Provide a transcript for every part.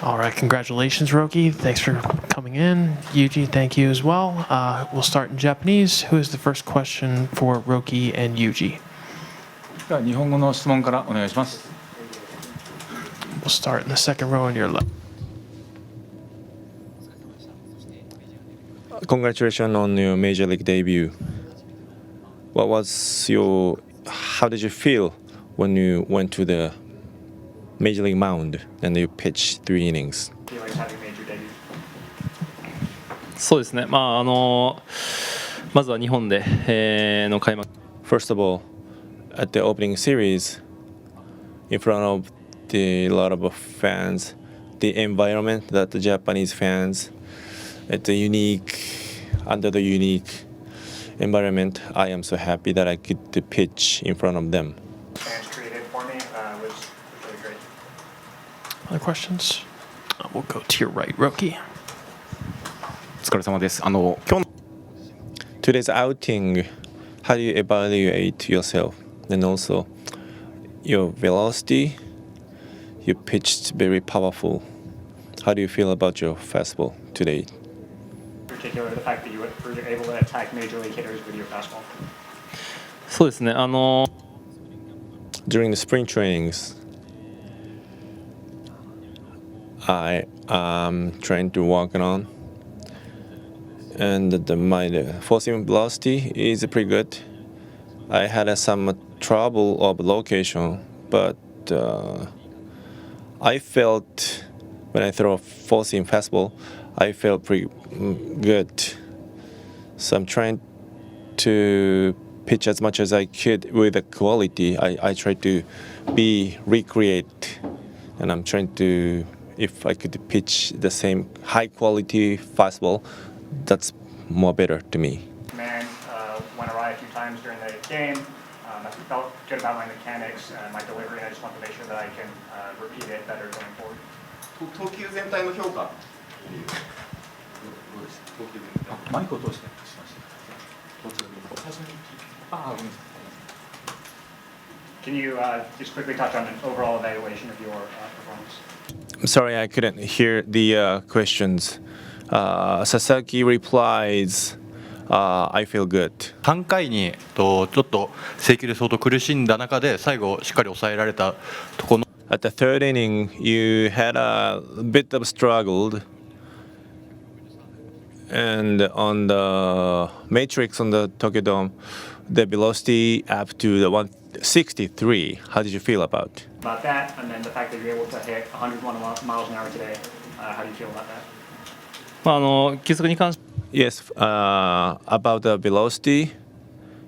All right, congratulations, Roki. Thanks for coming in. Yuji, thank you as well. We'll start in Japanese. Who is the first question for Roki and Yuji? では日本語の質問からお願いします。 We'll start in the second row on your left. Congratulations on your major league debut. How did you feel when you went to the major league mound and you pitched 3 innings? そうですね、まずは日本で、の開幕。 First of all, at the opening series, in front of a lot of fans, the environment that the Japanese fans, under the unique environment, I am so happy that I could pitch in front of them. Fans created for me was really great. Other questions? We'll go to your right, Roki. お疲れ様です。今日の Today's outing, how do you evaluate yourself? And also, your velocity, you pitched very powerful. How do you feel about your fastball today? In particular, the fact that you were able to attack major league hitters with your fastball. そうですね、During the spring trainings, I am trying to work on, and my four-seam velocity is pretty good. I had some trouble of location, but I felt when I throw a four-seam fastball, I felt pretty good. So I'm trying to pitch as much as I could with the quality. I try to recreate, and I'm trying to, if I could pitch the same high quality fastball, that's more better to me. Command went awry a few times during the game. I felt good about my mechanics and my delivery, and I just want to make sure that I can repeat it better going forward. 投球全体の評価マイクを通してしました。Can you just quickly touch on an overall evaluation of your performance? I'm sorry, I couldn't hear the questions. Sasaki replies, I feel good. 3回にちょっと制球で相当苦しんだ中で最後しっかり抑えられたところの At the third inning, you had a bit of struggled. And on the matrix on the Tokyo Dome, the velocity up to the 163. How did you feel about? About that, and then the fact that you're able to hit 101 miles an hour today. How do you feel about that? 球速に関して Yes, about the velocity.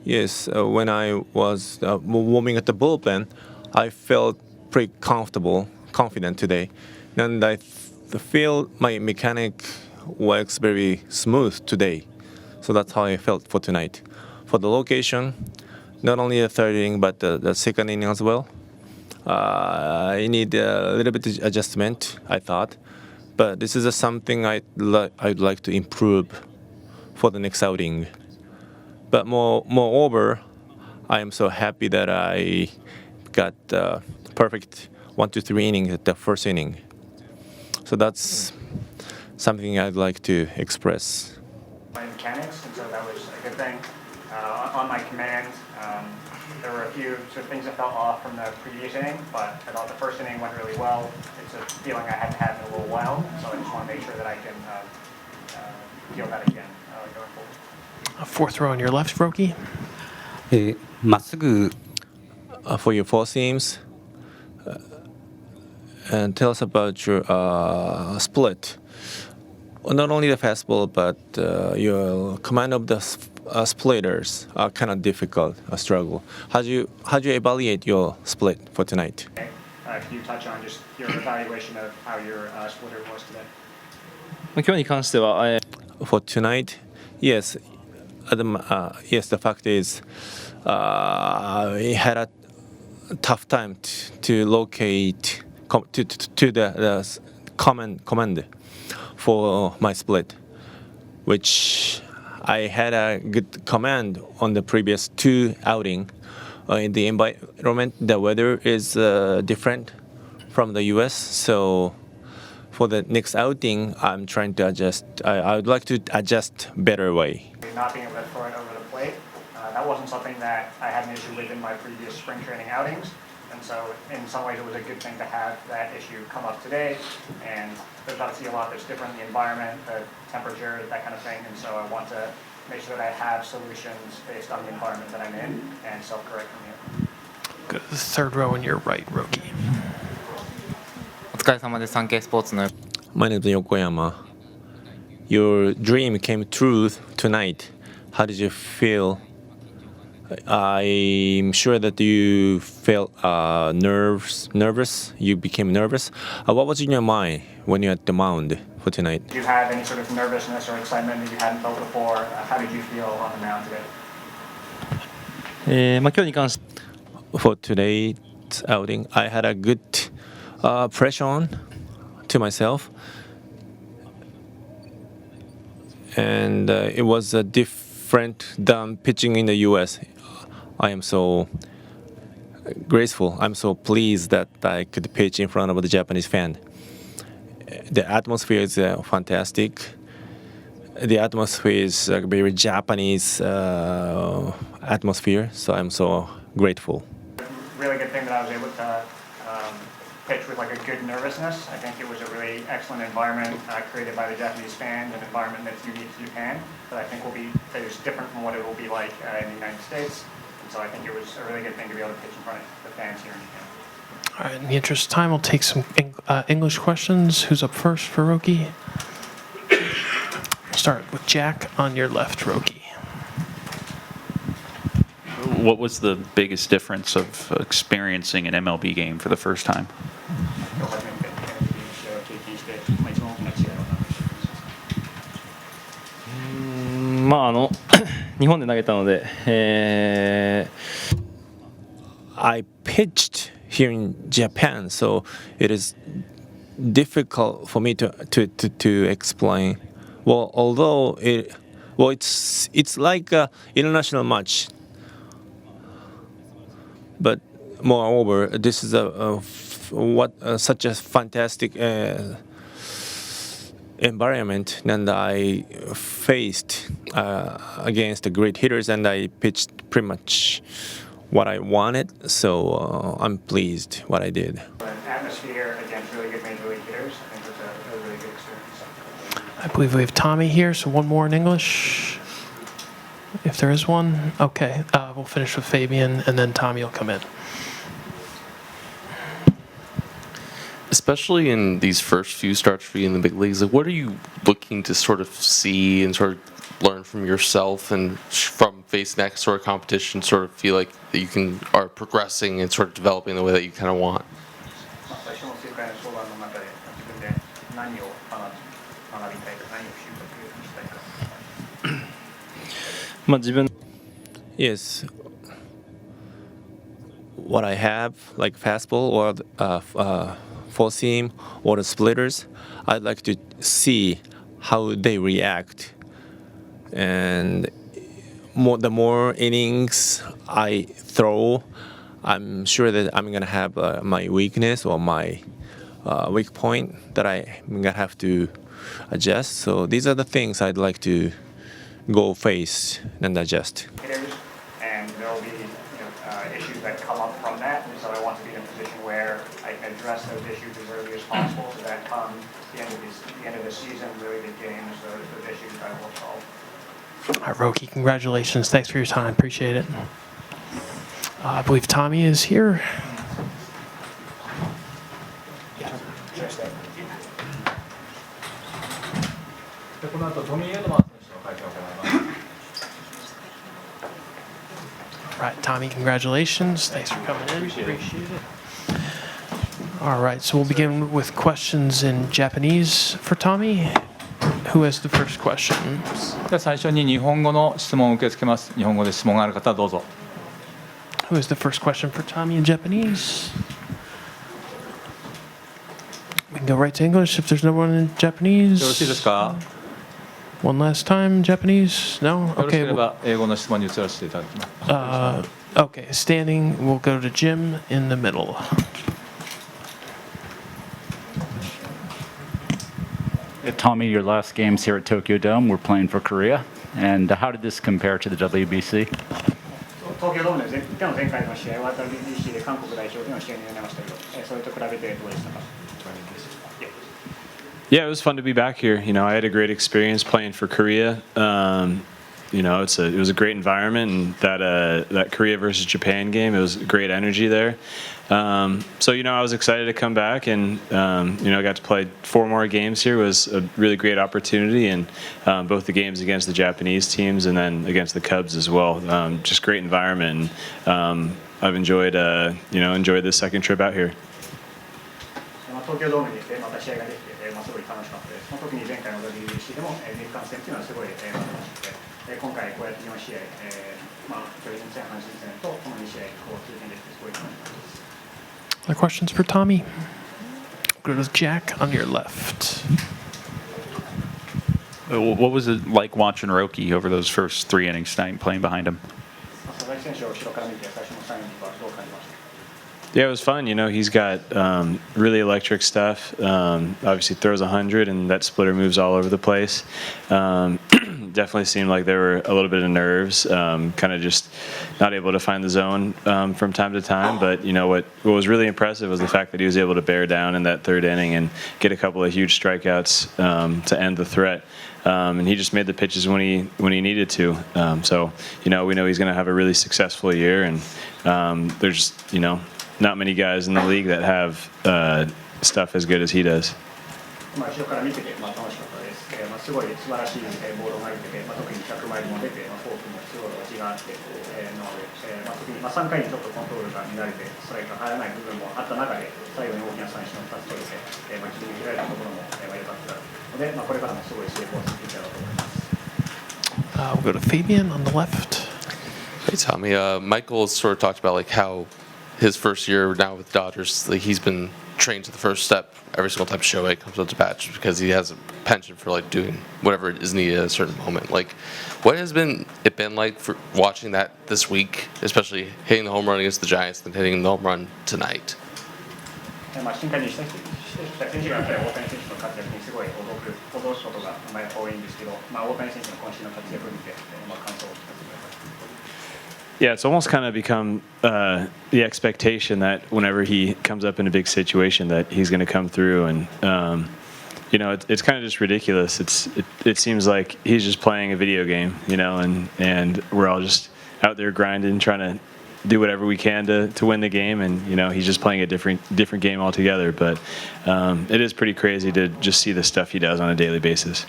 Yes, when I was warming at the bullpen, I felt pretty confident today. And I feel my mechanic works very smooth today. So that's how I felt for tonight. For the location, not only the third inning, but the second inning as well. I need a little bit of adjustment, I thought. But this is something I'd like to improve for the next outing. But moreover, I am so happy that I got perfect 1, 2, 3 innings at the first inning. So that's something I'd like to express. My mechanics, and so that was a good thing. On my command, there were a few sort of things that fell off from the previous inning, but I thought the first inning went really well. It's a feeling I hadn't had in a little while, so I just want to make sure that I can feel that again going forward. Fourth row on your left, Roki. まっすぐ For your four seams, and tell us about your split. Not only the fastball, but your command of the splitters are kind of difficult, a struggle. How do you evaluate your split for tonight? Okay. Can you touch on just your evaluation of how your splitter was today? 今日に関しては、For tonight, yes. Yes, the fact is, we had a tough time to locate to the command for my split, which I had a good command on the previous 2 outing. In the environment, the weather is different from the U.S., so for the next outing, I'm trying to adjust. I would like to adjust better way. Not being able to throw it over the plate, that wasn't something that I had an issue with in my previous spring training outings. And so in some ways it was a good thing to have that issue come up today. And there's obviously a lot that's different in the environment, the temperature, that kind of thing. And so I want to make sure that I have solutions based on the environment that I'm in and self-correct from here. Go to the third row on your right, Roki. お疲れ様です。産経スポーツの My name is Yokoyama. Your dream came true tonight. How did you feel? I'm sure that you felt nervous. You became nervous. What was in your mind when you were at the mound for tonight? Did you have any sort of nervousness or excitement that you hadn't felt before? How did you feel on the mound today? 今日に関して For today's outing, I had a good pressure on to myself. And it was different than pitching in the U.S. I am so grateful. I'm so pleased that I could pitch in front of the Japanese fan. The atmosphere is fantastic. The atmosphere is a very Japanese atmosphere, so I'm so grateful. Really good thing that I was able to pitch with like a good nervousness. I think it was a really excellent environment created by the Japanese fans, an environment that's unique to Japan that I think that is different from what it will be like in the United States. And so I think it was a really good thing to be able to pitch in front of the fans here in Japan. All right, in the interest of time, we'll take some English questions. Who's up first for Roki? We'll start with Jack on your left, Roki. What was the biggest difference of experiencing an MLB game for the first time? 今日初めて MLB の試合を経験して、一番大きな違いは何でしょうか？まあ日本で投げたので、I pitched here in Japan, so it is difficult for me to explain. Well, although it's like an international match, but moreover, this is such a fantastic environment, and I faced against the great hitters, and I pitched pretty much what I wanted, so I'm pleased what I did. An atmosphere against really good major league hitters, I think was a really good experience. I believe we have Tommy here, so one more in English, if there is one. Okay, we'll finish with Fabian, and then Tommy will come in. Especially in these first few starts for you in the big leagues, like what are you looking to sort of see and sort of learn from yourself and from facing that sort of competition, sort of feel like that you are progressing and sort of developing the way that you kind of want? 最初の正解の相談の中で自分で何を学びたいか、何を習得したいか。まあ自分 Yes. What I have, like fastball or full seam or the splitters, I'd like to see how they react. And the more innings I throw, I'm sure that I'm gonna have my weakness or my weak point that I'm gonna have to adjust. So these are the things I'd like to go face and adjust. Hitters, and there will be issues that come up from that, and so I want to be in a position where I can address those issues as early as possible, so that come the end of the season, really big games, those issues I will solve. All right, Roki, congratulations. Thanks for your time. Appreciate it. I believe Tommy is here. All right, Tommy, congratulations. Thanks for coming in. Appreciate it. All right, so we'll begin with questions in Japanese for Tommy. Who has the first question? では最初に日本語の質問を受け付けます。日本語で質問がある方はどうぞ。Who has the first question for Tommy in Japanese? We can go right to English if there's no one in Japanese. よろしいですか？ One last time, Japanese? No? よろしけ Okay. れば英語の質問に移らせていただきます。 Okay, standing, we'll go to Jim in the middle. Tommy, your last games here at Tokyo Dome were playing for Korea, and how did this compare to the WBC? 東京ドームで前回の試合は WBC で韓国代表での試合になりましたけど、それと比べてどうでしたか？ Yeah, it was fun to be back here. You know, I had a great experience playing for Korea. You know, it was a great environment, and that Korea versus Japan game, it was great energy there. So you know, I was excited to come back, and you know, I got to play 4 more games here. It was a really great opportunity, and both the games against the Japanese teams and then against the Cubs as well. Just great environment. And, I've enjoyed this second trip out here. 東京ドームに来てまた試合ができて、すごい楽しかったです。特に前回の WBC でも日韓戦というのはすごい楽しくて、今回こうやって4試合、巨人戦、阪神戦とこの2試合を通じてすごい楽しかったです。 Other questions for Tommy? Go to Jack on your left. What was it like watching Roki over those first 3 innings tonight, playing behind him? 佐々木選手を後ろから見て最初の3イニングはどう感じましたか？ Yeah, it was fun. You know, he's got really electric stuff. Obviously throws 100, and that splitter moves all over the place. Definitely seemed like there were a little bit of nerves, kind of just not able to find the zone from time to time. But you know what was really impressive was the fact that he was able to bear down in that 3rd inning and get a couple of huge strikeouts to end the threat. And he just made the pitches when he needed to. So you know, we know he's going to have a really successful year, and there's not many guys in the league that have stuff as good as he does. 後ろから見てて楽しかったです。すごい素晴らしいボールを投げてて、特に100マイルも出て、フォークもすごい落ちがあって、なので、特に3回にちょっとコントロールが乱れて、ストライクが入らない部分もあった中で、最後に大きな三振を2つ取れて、切り抜けられたところも良かったので、これからもすごい成功するピッチャーだと思います。We'll go to Fabian on the left. Hey Tommy, Michael sort of talked about like how his first year now with Dodgers, like he's been trained to the first step every single time Shohei comes up to bat just because he has a penchant for like doing whatever is needed at a certain moment. Like, what has it been like for watching that this week, especially hitting the home run against the Giants and hitting the home run tonight? 新加入した選手がやっぱり大谷選手の活躍にすごい驚くことが多いんですけど、大谷選手の今週の活躍を見て、感想を聞かせてください。Yeah, it's almost kind of become the expectation that whenever he comes up in a big situation that he's going to come through, and you know, it's kind of just ridiculous. It seems like he's just playing a video game, you know, and we're all just out there grinding, trying to do whatever we can to win the game, and you know, he's just playing a different game altogether. But it is pretty crazy to just see the stuff he does on a daily basis.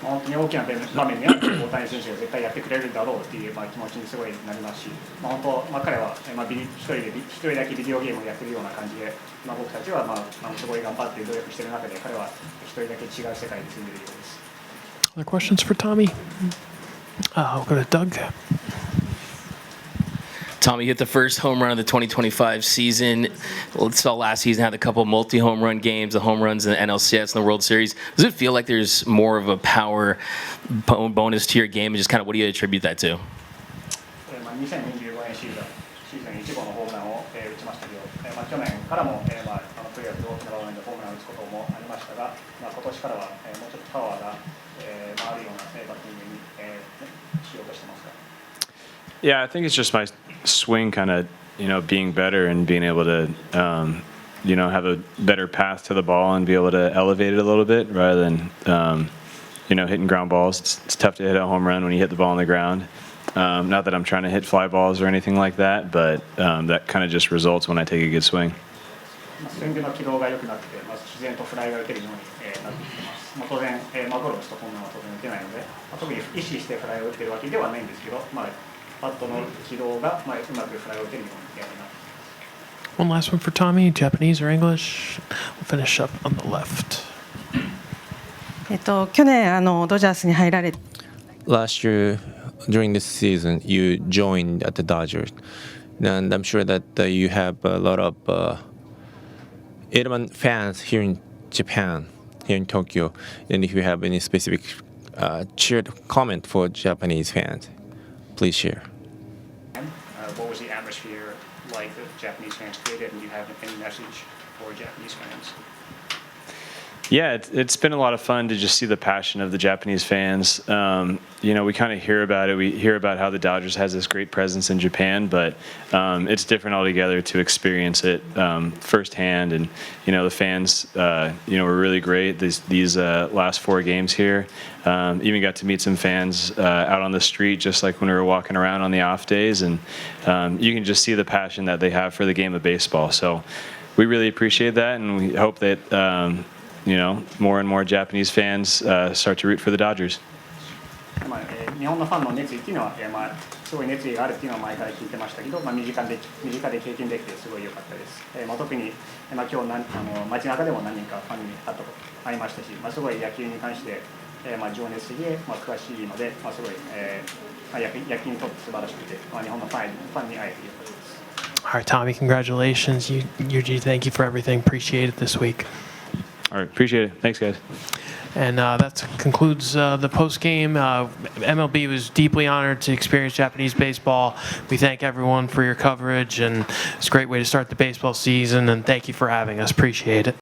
本当に大きな場面にあって大谷選手が絶対やってくれるだろうっていう気持ちにすごいなりますし、本当彼は一人だけビデオゲームをやってるような感じで、僕たちはすごい頑張って努力している中で彼は一人だけ違う世界に住んでいるようです。Other questions for Tommy? We'll go to Doug. Tommy hit the first home run of the 2025 season. Saw last season had a couple multi-home run games, the home runs in the NLCS and the World Series. Does it feel like there's more of a power bonus to your game, and just kind of what do you attribute that to? 2025年シーズン1号のホームランを打ちましたけど、去年からもとりあえず大きな場面でホームランを打つこともありましたが、今年からはもうちょっとパワーがあるようなバッティングにしようとしてますか？ Yeah, I think it's just my swing kind of, you know, being better and being able to, you know, have a better path to the ball and be able to elevate it a little bit rather than, you know, hitting ground balls. It's tough to hit a home run when you hit the ball on the ground. Not that I'm trying to hit fly balls or anything like that, but that kind of just results when I take a good swing. スイングの軌道が良くなって、自然とフライが打てるようになってきてます。ゴロ打つとホームランは当然打てないので、特に意識してフライを打ってるわけではないんですけど、バットの軌道がうまくフライを打てるようになってます。 One last one for Tommy, Japanese or English. We'll finish up on the left. 去年ドジャースに入られ。 Last year, during this season, you joined at the Dodgers, and I'm sure that you have a lot of Edman fans here in Japan, here in Tokyo. And if you have any specific shared comment for Japanese fans, please share. What was the atmosphere like that Japanese fans created, and do you have any message for Japanese fans? Yeah, it's been a lot of fun to just see the passion of the Japanese fans. You know, we kind of hear about it. We hear about how the Dodgers has this great presence in Japan, but it's different altogether to experience it firsthand. And you know, the fans, you know, were really great. These last 4 games here. Even got to meet some fans out on the street, just like when we were walking around on the off days, and you can just see the passion that they have for the game of baseball. So we really appreciate that, and we hope that you know, more and more Japanese fans start to root for the Dodgers. 日本のファンの熱意っていうのは、すごい熱意があるっていうのは前から聞いてましたけど、身近で経験できてすごい良かったです。特に、今日街中でも何人かファンに会いましたし、すごい野球に関して、情熱的で、詳しいので、すごい、野球にとって素晴らしくて、日本のファンに会えて良かったです。All right, Tommy, congratulations. Yuji, thank you for everything. Appreciate it this week. All right, appreciate it. Thanks, guys. And that concludes the post-game. MLB was deeply honored to experience Japanese baseball. We thank everyone for your coverage, and it's a great way to start the baseball season, and thank you for having us. Appreciate it.